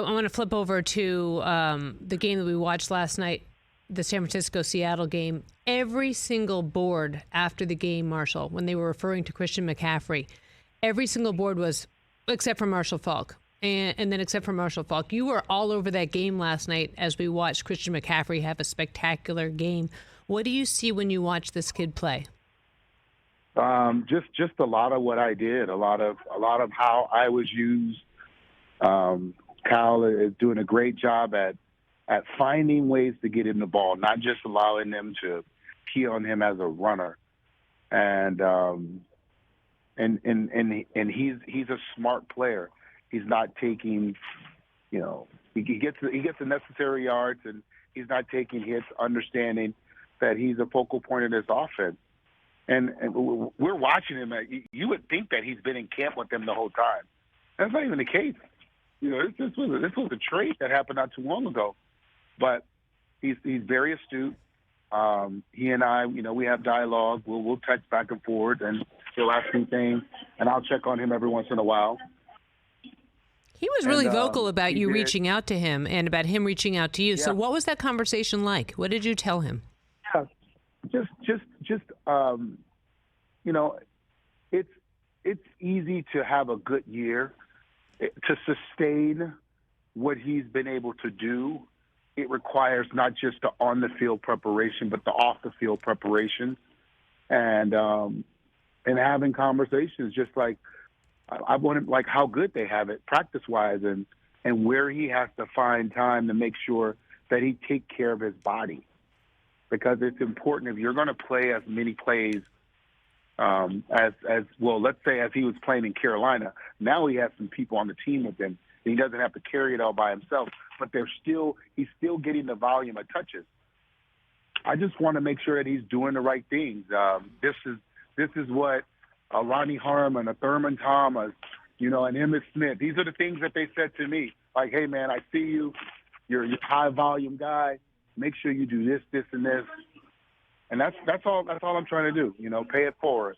I want to flip over to the game that we watched last night, the San Francisco-Seattle game. Every single board after the game, Marshall, when they were referring to Christian McCaffrey, every single board was, except for Marshall Faulk. And then except for Marshall Faulk, you were all over that game last night as we watched Christian McCaffrey have a spectacular game. What do you see when you watch this kid play? Just a lot of what I did, a lot of how I was used. Kyle is doing a great job at finding ways to get him the ball, not just allowing them to key on him as a runner. And he's a smart player. He's not taking, he gets the necessary yards, and he's not taking hits, understanding that he's a focal point of this offense. And we're watching him. You would think that he's been in camp with them the whole time. That's not even the case. This was a trade that happened not too long ago. But he's very astute. He and I, we have dialogue. We'll text back and forth, and he'll ask me things, and I'll check on him every once in a while. He was really vocal about you reaching out to him and about him reaching out to you. Yeah. So what was that conversation like? What did you tell him? Yeah, it's easy to have a good year. To sustain what he's been able to do, it requires not just the on-the-field preparation, but the off-the-field preparation, and having conversations just like I want like how good they have it practice-wise, and where he has to find time to make sure that he take care of his body, because it's important if you're going to play as many plays as well. Let's say as he was playing in Carolina, now he has some people on the team with him. He doesn't have to carry it all by himself, but he's still getting the volume of touches. I just want to make sure that he's doing the right things. This is what a Ronnie Harmon, a Thurman Thomas, and Emmitt Smith. These are the things that they said to me. Like, hey man, I see you. You're a high volume guy. Make sure you do this, this, and this. And that's all I'm trying to do. Pay it forward.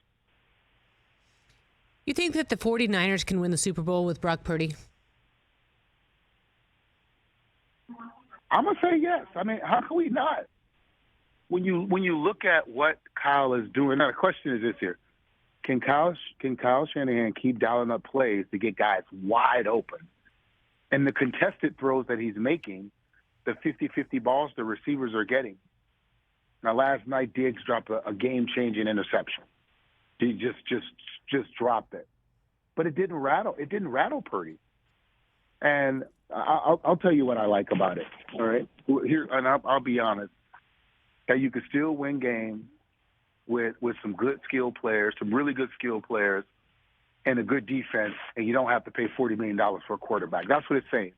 You think that the 49ers can win the Super Bowl with Brock Purdy? I'm gonna say yes. I mean, how can we not? When you look at what Kyle is doing, now the question is this here: Can Kyle Shanahan keep dialing up plays to get guys wide open? And the contested throws that he's making, the 50-50 balls the receivers are getting. Now, last night Diggs dropped a game-changing interception. He just dropped it, but it didn't rattle. It didn't rattle Purdy. And I'll tell you what I like about it. All right, here, and I'll be honest, that you could still win games with some good skill players, some really good skill players, and a good defense, and you don't have to pay $40 million for a quarterback. That's what it's saying.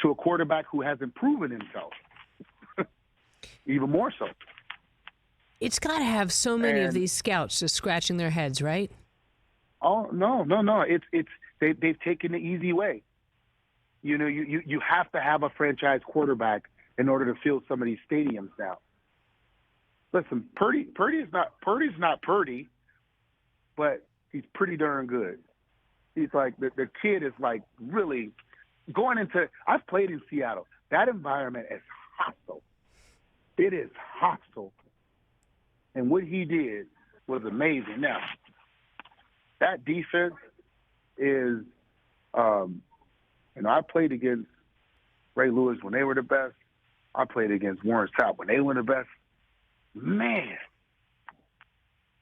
To a quarterback who hasn't proven himself, even more so. It's got to have so many of these scouts just scratching their heads, right? Oh no! They've taken the easy way. You have to have a franchise quarterback in order to fill some of these stadiums now. Listen, Purdy's not Purdy, but he's pretty darn good. He's like the kid is like really going into. I've played in Seattle. That environment is hostile. It is hostile. And what he did was amazing. Now, that defense is, I played against Ray Lewis when they were the best. I played against Warren Sapp when they were the best. Man,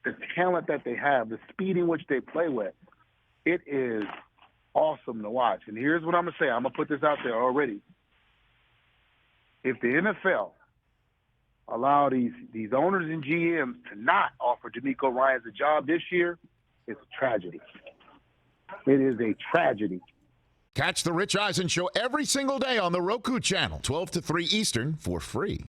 the talent that they have, the speed in which they play with, it is awesome to watch. And here's what I'm going to say. I'm going to put this out there already. If the NFL allow these owners and GMs to not offer DeMeco Ryans a job this year, it's a tragedy. It is a tragedy. Catch the Rich Eisen Show every single day on the Roku channel, 12 to 3 Eastern, for free.